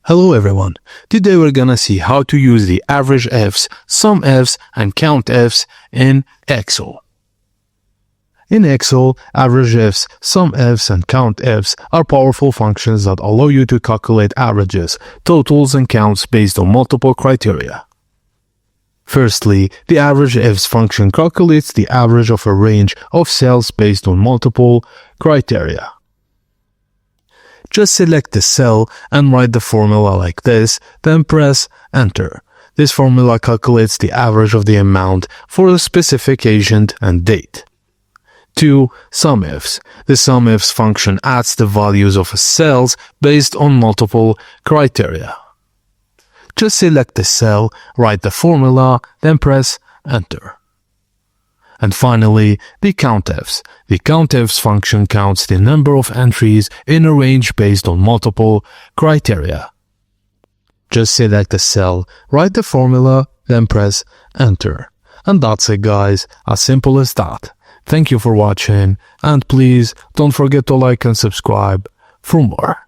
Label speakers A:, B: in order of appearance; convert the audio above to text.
A: Hello everyone, today we're gonna see how to use the average ifs, SUMIFS, and COUNTIFS in Excel. In Excel, average ifs, SUMIFS, and COUNTIFS are powerful functions that allow you to calculate averages, totals, and counts based on multiple criteria. Firstly, the average ifs function calculates the average of a range of cells based on multiple criteria. Just select the cell and write the formula like this, then press Enter. This formula calculates the average of the amount for a specific agent and date. 2. SUMIFS. The SUMIFS function adds the values of cells based on multiple criteria. Just select the cell, write the formula, then press Enter. And finally, the COUNTIFS. The COUNTIFS function counts the number of entries in a range based on multiple criteria. Just select the cell, write the formula, then press Enter. And that's it guys, as simple as that. Thank you for watching, and please don't forget to like and subscribe for more.